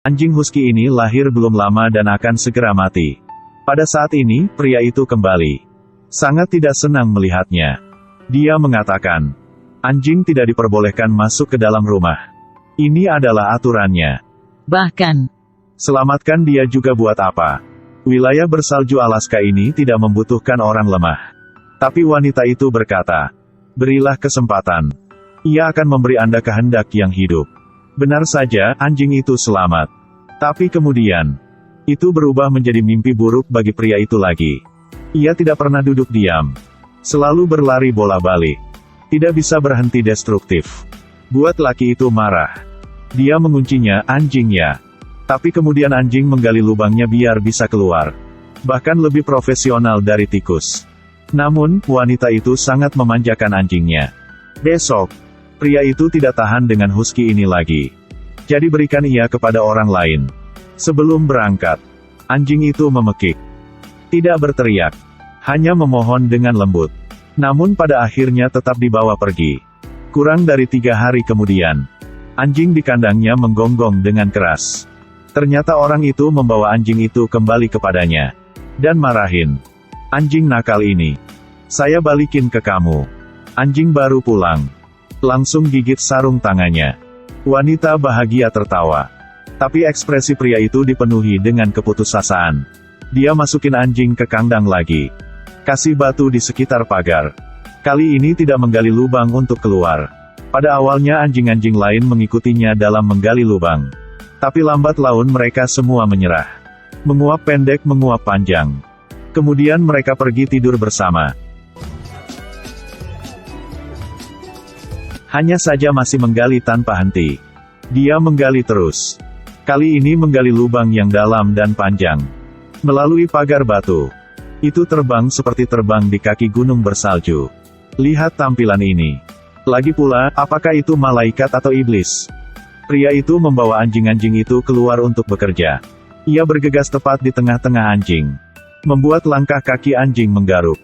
Anjing husky ini lahir belum lama dan akan segera mati. Pada saat ini, pria itu kembali. Sangat tidak senang melihatnya. Dia mengatakan, anjing tidak diperbolehkan masuk ke dalam rumah. Ini adalah aturannya. Bahkan, selamatkan dia juga buat apa? Wilayah bersalju Alaska ini tidak membutuhkan orang lemah. Tapi wanita itu berkata, berilah kesempatan. Ia akan memberi Anda kehendak yang hidup. Benar saja, anjing itu selamat. Tapi kemudian, itu berubah menjadi mimpi buruk bagi pria itu lagi. Ia tidak pernah duduk diam. Selalu berlari bola-balik. Tidak bisa berhenti destruktif. Buat laki itu marah. Dia menguncinya, anjing ya. Tapi kemudian anjing menggali lubangnya biar bisa keluar. Bahkan lebih profesional dari tikus. Namun, wanita itu sangat memanjakan anjingnya. Besok, pria itu tidak tahan dengan husky ini lagi. Jadi berikan ia kepada orang lain. Sebelum berangkat, anjing itu memekik. Tidak berteriak. Hanya memohon dengan lembut. Namun pada akhirnya tetap dibawa pergi. Kurang dari 3 hari kemudian, anjing di kandangnya menggonggong dengan keras. Ternyata orang itu membawa anjing itu kembali kepadanya. Dan marahin. Anjing nakal ini. Saya balikin ke kamu. Anjing baru pulang. Langsung gigit sarung tangannya. Wanita bahagia tertawa. Tapi ekspresi pria itu dipenuhi dengan keputusasaan. Dia masukin anjing ke kandang lagi. Kasih batu di sekitar pagar. Kali ini tidak menggali lubang untuk keluar. Pada awalnya anjing-anjing lain mengikutinya dalam menggali lubang. Tapi lambat laun mereka semua menyerah. Menguap pendek menguap panjang. Kemudian mereka pergi tidur bersama. Hanya saja masih menggali tanpa henti. Dia menggali terus. Kali ini menggali lubang yang dalam dan panjang. Melalui pagar batu. Itu terbang seperti terbang di kaki gunung bersalju. Lihat tampilan ini. Lagi pula, apakah itu malaikat atau iblis? Pria itu membawa anjing-anjing itu keluar untuk bekerja. Ia bergegas tepat di tengah-tengah anjing. Membuat langkah kaki anjing menggaruk.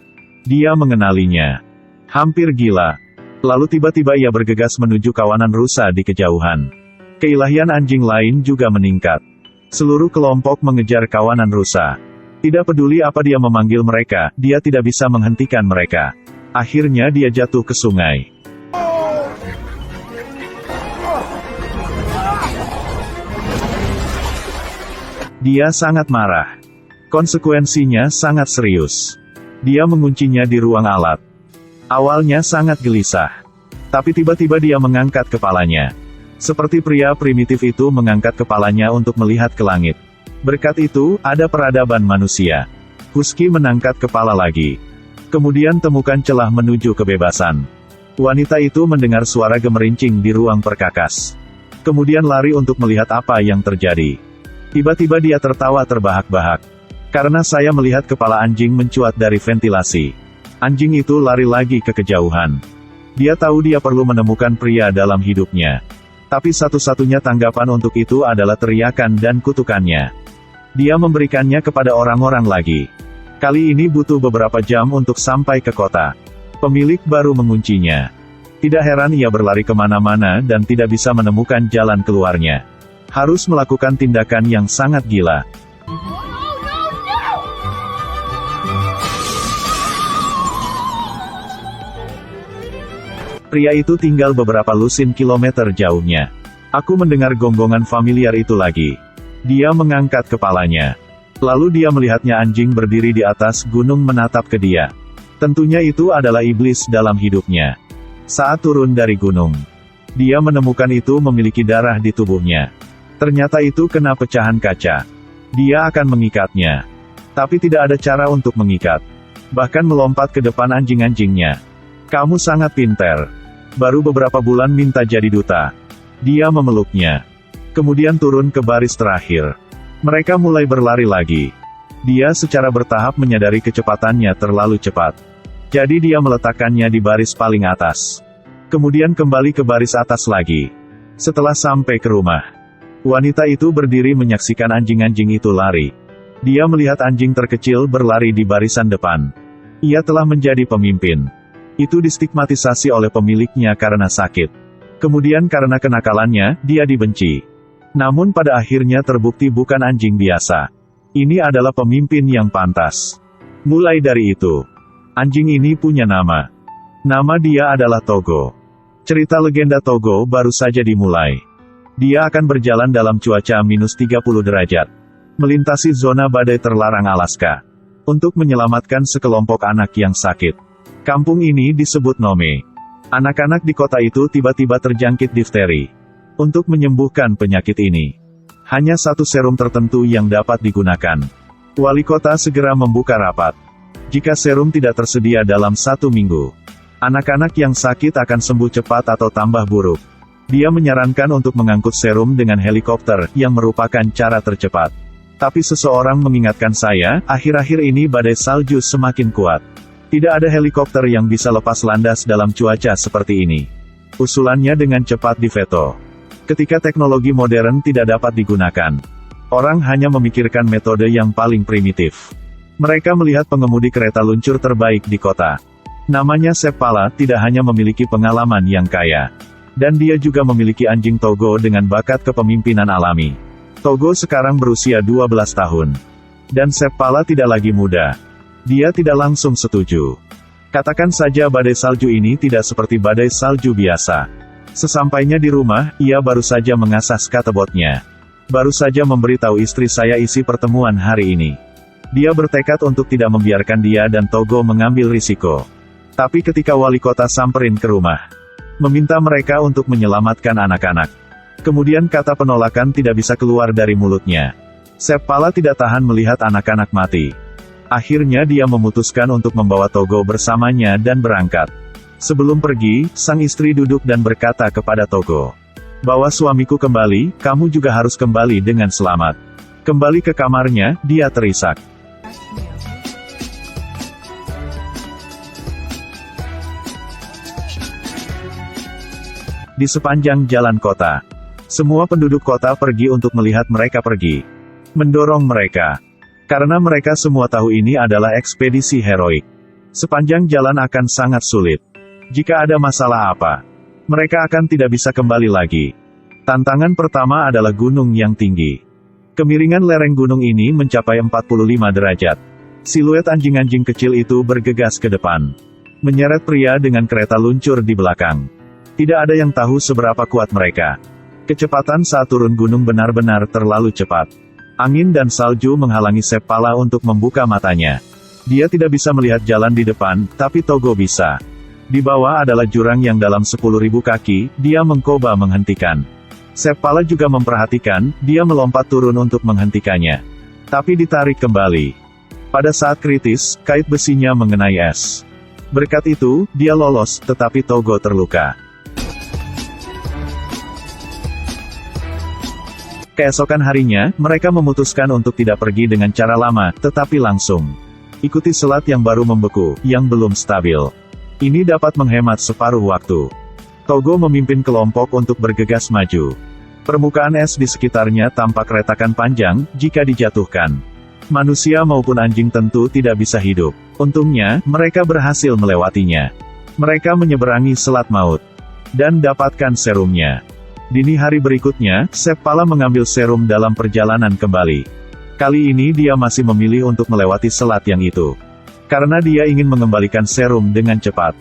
Dia mengenalinya. Hampir gila. Lalu tiba-tiba ia bergegas menuju kawanan rusa di kejauhan. Keilahian anjing lain juga meningkat. Seluruh kelompok mengejar kawanan rusa. Tidak peduli apa dia memanggil mereka, dia tidak bisa menghentikan mereka. Akhirnya dia jatuh ke sungai. Dia sangat marah. Konsekuensinya sangat serius. Dia menguncinya di ruang alat. Awalnya sangat gelisah. Tapi tiba-tiba dia mengangkat kepalanya. Seperti pria primitif itu mengangkat kepalanya untuk melihat ke langit. Berkat itu, ada peradaban manusia. Husky menangkat kepala lagi. Kemudian temukan celah menuju kebebasan. Wanita itu mendengar suara gemerincing di ruang perkakas. Kemudian lari untuk melihat apa yang terjadi. Tiba-tiba dia tertawa terbahak-bahak. Karena saya melihat kepala anjing mencuat dari ventilasi. Anjing itu lari lagi ke kejauhan. Dia tahu dia perlu menemukan pria dalam hidupnya. Tapi satu-satunya tanggapan untuk itu adalah teriakan dan kutukannya. Dia memberikannya kepada orang-orang lagi. Kali ini butuh beberapa jam untuk sampai ke kota. Pemilik baru menguncinya. Tidak heran ia berlari kemana-mana dan tidak bisa menemukan jalan keluarnya. Harus melakukan tindakan yang sangat gila. Pria itu tinggal beberapa lusin kilometer jauhnya. Aku mendengar gonggongan familiar itu lagi. Dia mengangkat kepalanya. Lalu dia melihatnya anjing berdiri di atas gunung menatap ke dia. Tentunya itu adalah iblis dalam hidupnya. Saat turun dari gunung, dia menemukan itu memiliki darah di tubuhnya. Ternyata itu kena pecahan kaca. Dia akan mengikatnya. Tapi tidak ada cara untuk mengikat. Bahkan melompat ke depan anjing-anjingnya. Kamu sangat pintar. Baru beberapa bulan minta jadi duta. Dia memeluknya. Kemudian turun ke baris terakhir. Mereka mulai berlari lagi. Dia secara bertahap menyadari kecepatannya terlalu cepat. Jadi dia meletakkannya di baris paling atas. Kemudian kembali ke baris atas lagi. Setelah sampai ke rumah, wanita itu berdiri menyaksikan anjing-anjing itu lari. Dia melihat anjing terkecil berlari di barisan depan. Ia telah menjadi pemimpin. Itu distigmatisasi oleh pemiliknya karena sakit. Kemudian karena kenakalannya, dia dibenci. Namun pada akhirnya terbukti bukan anjing biasa. Ini adalah pemimpin yang pantas. Mulai dari itu, anjing ini punya nama. Nama dia adalah Togo. Cerita legenda Togo baru saja dimulai. Dia akan berjalan dalam cuaca minus 30 derajat. Melintasi zona badai terlarang Alaska. Untuk menyelamatkan sekelompok anak yang sakit. Kampung ini disebut Nome. Anak-anak di kota itu tiba-tiba terjangkit difteri. Untuk menyembuhkan penyakit ini, hanya satu serum tertentu yang dapat digunakan. Wali kota segera membuka rapat. Jika serum tidak tersedia dalam 1 minggu, anak-anak yang sakit akan sembuh cepat atau tambah buruk. Dia menyarankan untuk mengangkut serum dengan helikopter, yang merupakan cara tercepat. Tapi seseorang mengingatkan saya, akhir-akhir ini badai salju semakin kuat. Tidak ada helikopter yang bisa lepas landas dalam cuaca seperti ini. Usulannya dengan cepat diveto. Ketika teknologi modern tidak dapat digunakan, orang hanya memikirkan metode yang paling primitif. Mereka melihat pengemudi kereta luncur terbaik di kota. Namanya Sepp Pala tidak hanya memiliki pengalaman yang kaya. Dan dia juga memiliki anjing Togo dengan bakat kepemimpinan alami. Togo sekarang berusia 12 tahun. Dan Sepp Pala tidak lagi muda. Dia tidak langsung setuju. Katakan saja badai salju ini tidak seperti badai salju biasa. Sesampainya di rumah, ia baru saja mengasah skateboardnya. Baru saja memberitahu istri saya isi pertemuan hari ini. Dia bertekad untuk tidak membiarkan dia dan Togo mengambil risiko. Tapi ketika wali kota samperin ke rumah, meminta mereka untuk menyelamatkan anak-anak. Kemudian kata penolakan tidak bisa keluar dari mulutnya. Sepp Pala tidak tahan melihat anak-anak mati. Akhirnya dia memutuskan untuk membawa Togo bersamanya dan berangkat. Sebelum pergi, sang istri duduk dan berkata kepada Togo, "Bawa suamiku kembali, kamu juga harus kembali dengan selamat." Kembali ke kamarnya, dia terisak. Di sepanjang jalan kota, semua penduduk kota pergi untuk melihat mereka pergi. Mendorong mereka. Karena mereka semua tahu ini adalah ekspedisi heroik. Sepanjang jalan akan sangat sulit. Jika ada masalah apa, mereka akan tidak bisa kembali lagi. Tantangan pertama adalah gunung yang tinggi. Kemiringan lereng gunung ini mencapai 45 derajat. Siluet anjing-anjing kecil itu bergegas ke depan. Menyeret pria dengan kereta luncur di belakang. Tidak ada yang tahu seberapa kuat mereka. Kecepatan saat turun gunung benar-benar terlalu cepat. Angin dan salju menghalangi Sepp Pala untuk membuka matanya. Dia tidak bisa melihat jalan di depan, tapi Togo bisa. Di bawah adalah jurang yang dalam 10.000 kaki, dia mencoba menghentikan. Sepp Pala juga memperhatikan, dia melompat turun untuk menghentikannya. Tapi ditarik kembali. Pada saat kritis, kait besinya mengenai es. Berkat itu, dia lolos, tetapi Togo terluka. Keesokan harinya, mereka memutuskan untuk tidak pergi dengan cara lama, tetapi langsung ikuti selat yang baru membeku, yang belum stabil. Ini dapat menghemat separuh waktu. Togo memimpin kelompok untuk bergegas maju. Permukaan es di sekitarnya tampak retakan panjang, jika dijatuhkan. Manusia maupun anjing tentu tidak bisa hidup. Untungnya, mereka berhasil melewatinya. Mereka menyeberangi selat maut. Dan dapatkan serumnya. Dini hari berikutnya, Sepp Pala mengambil serum dalam perjalanan kembali. Kali ini dia masih memilih untuk melewati selat yang itu. Karena dia ingin mengembalikan serum dengan cepat.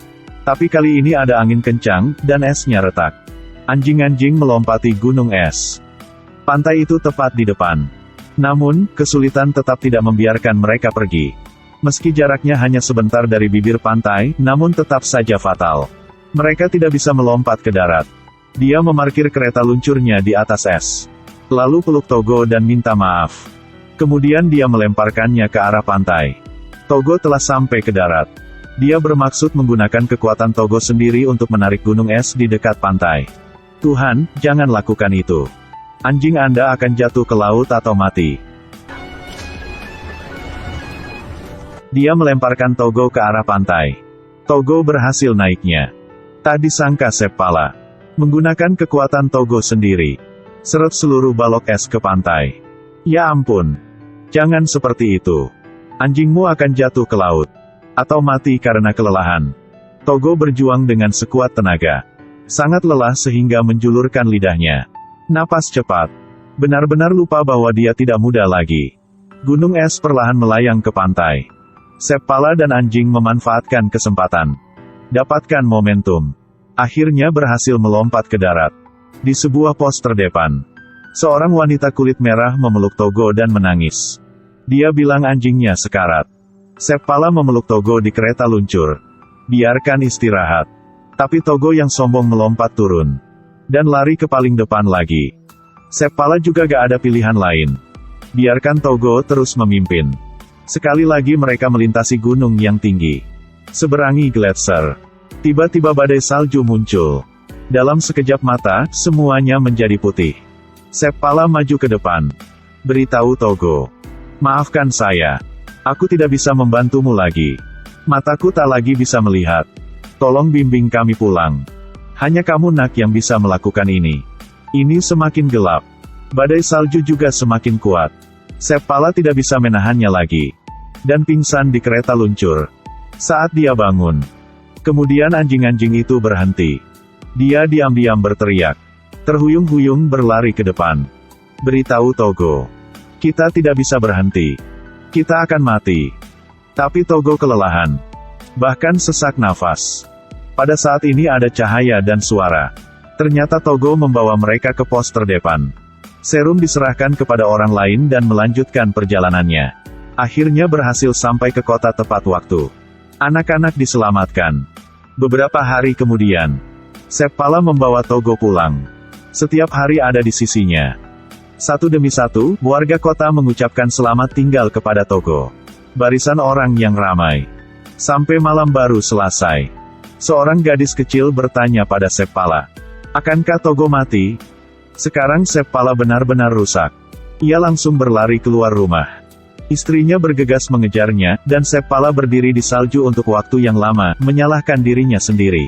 Tapi kali ini ada angin kencang, dan esnya retak. Anjing-anjing melompati gunung es. Pantai itu tepat di depan. Namun, kesulitan tetap tidak membiarkan mereka pergi. Meski jaraknya hanya sebentar dari bibir pantai, namun tetap saja fatal. Mereka tidak bisa melompat ke darat. Dia memarkir kereta luncurnya di atas es. Lalu peluk Togo dan minta maaf. Kemudian dia melemparkannya ke arah pantai. Togo telah sampai ke darat. Dia bermaksud menggunakan kekuatan Togo sendiri untuk menarik gunung es di dekat pantai. Tuhan, jangan lakukan itu. Anjing Anda akan jatuh ke laut atau mati. Dia melemparkan Togo ke arah pantai. Togo berhasil naiknya. Tak disangka Sepp Pala menggunakan kekuatan Togo sendiri. Seret seluruh balok es ke pantai. Ya ampun. Jangan seperti itu. Anjingmu akan jatuh ke laut. Atau mati karena kelelahan. Togo berjuang dengan sekuat tenaga. Sangat lelah sehingga menjulurkan lidahnya. Napas cepat. Benar-benar lupa bahwa dia tidak muda lagi. Gunung es perlahan melayang ke pantai. Seppala dan anjing memanfaatkan kesempatan. Dapatkan momentum. Akhirnya berhasil melompat ke darat. Di sebuah pos terdepan, seorang wanita kulit merah memeluk Togo dan menangis. Dia bilang anjingnya sekarat. Seppala memeluk Togo di kereta luncur. Biarkan istirahat. Tapi Togo yang sombong melompat turun. Dan lari ke paling depan lagi. Seppala juga gak ada pilihan lain. Biarkan Togo terus memimpin. Sekali lagi mereka melintasi gunung yang tinggi. Seberangi gletser. Tiba-tiba badai salju muncul. Dalam sekejap mata, semuanya menjadi putih. Seppala maju ke depan. Beritahu Togo. Maafkan saya. Aku tidak bisa membantumu lagi. Mataku tak lagi bisa melihat. Tolong bimbing kami pulang. Hanya kamu nak yang bisa melakukan ini. Ini semakin gelap. Badai salju juga semakin kuat. Seppala tidak bisa menahannya lagi. Dan pingsan di kereta luncur. Saat dia bangun. Kemudian anjing-anjing itu berhenti. Dia diam-diam berteriak. Terhuyung-huyung berlari ke depan. Beritahu Togo. Kita tidak bisa berhenti. Kita akan mati. Tapi Togo kelelahan. Bahkan sesak nafas. Pada saat ini ada cahaya dan suara. Ternyata Togo membawa mereka ke pos terdepan. Serum diserahkan kepada orang lain dan melanjutkan perjalanannya. Akhirnya berhasil sampai ke kota tepat waktu. Anak-anak diselamatkan. Beberapa hari kemudian, Seppala membawa Togo pulang. Setiap hari ada di sisinya. Satu demi satu, warga kota mengucapkan selamat tinggal kepada Togo. Barisan orang yang ramai. Sampai malam baru selesai. Seorang gadis kecil bertanya pada Seppala. Akankah Togo mati? Sekarang Seppala benar-benar rusak. Ia langsung berlari keluar rumah. Istrinya bergegas mengejarnya, dan Seppala berdiri di salju untuk waktu yang lama, menyalahkan dirinya sendiri.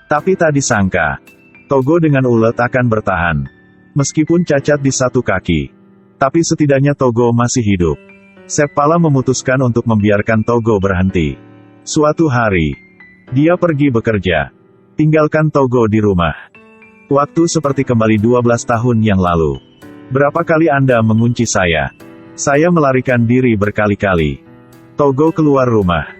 Tapi tak disangka, Togo dengan ulet akan bertahan. Meskipun cacat di satu kaki. Tapi setidaknya Togo masih hidup. Seppala memutuskan untuk membiarkan Togo berhenti. Suatu hari, dia pergi bekerja. Tinggalkan Togo di rumah. Waktu seperti kembali 12 tahun yang lalu. Berapa kali Anda mengunci saya? Saya melarikan diri berkali-kali. Togo keluar rumah.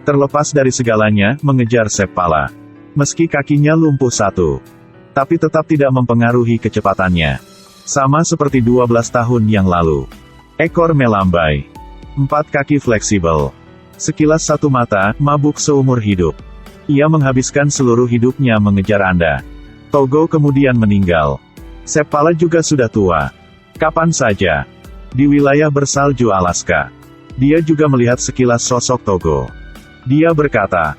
Terlepas dari segalanya, mengejar Seppala. Meski kakinya lumpuh satu. Tapi tetap tidak mempengaruhi kecepatannya. Sama seperti 12 tahun yang lalu. Ekor melambai. 4 kaki fleksibel. Sekilas satu mata, mabuk seumur hidup. Ia menghabiskan seluruh hidupnya mengejar Anda. Togo kemudian meninggal. Seppala juga sudah tua. Kapan saja. Di wilayah bersalju Alaska. Dia juga melihat sekilas sosok Togo. Dia berkata,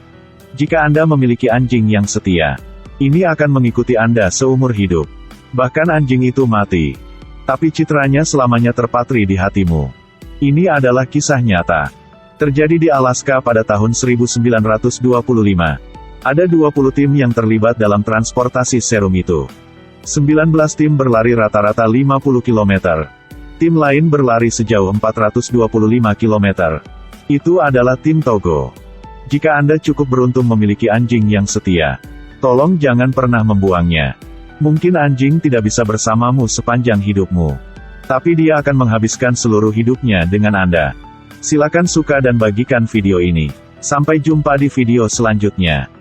jika Anda memiliki anjing yang setia, ini akan mengikuti Anda seumur hidup. Bahkan anjing itu mati. Tapi citranya selamanya terpatri di hatimu. Ini adalah kisah nyata. Terjadi di Alaska pada tahun 1925. Ada 20 tim yang terlibat dalam transportasi serum itu. 19 tim berlari rata-rata 50 km. Tim lain berlari sejauh 425 km. Itu adalah tim Togo. Jika Anda cukup beruntung memiliki anjing yang setia, tolong jangan pernah membuangnya. Mungkin anjing tidak bisa bersamamu sepanjang hidupmu. Tapi dia akan menghabiskan seluruh hidupnya dengan Anda. Silakan suka dan bagikan video ini. Sampai jumpa di video selanjutnya.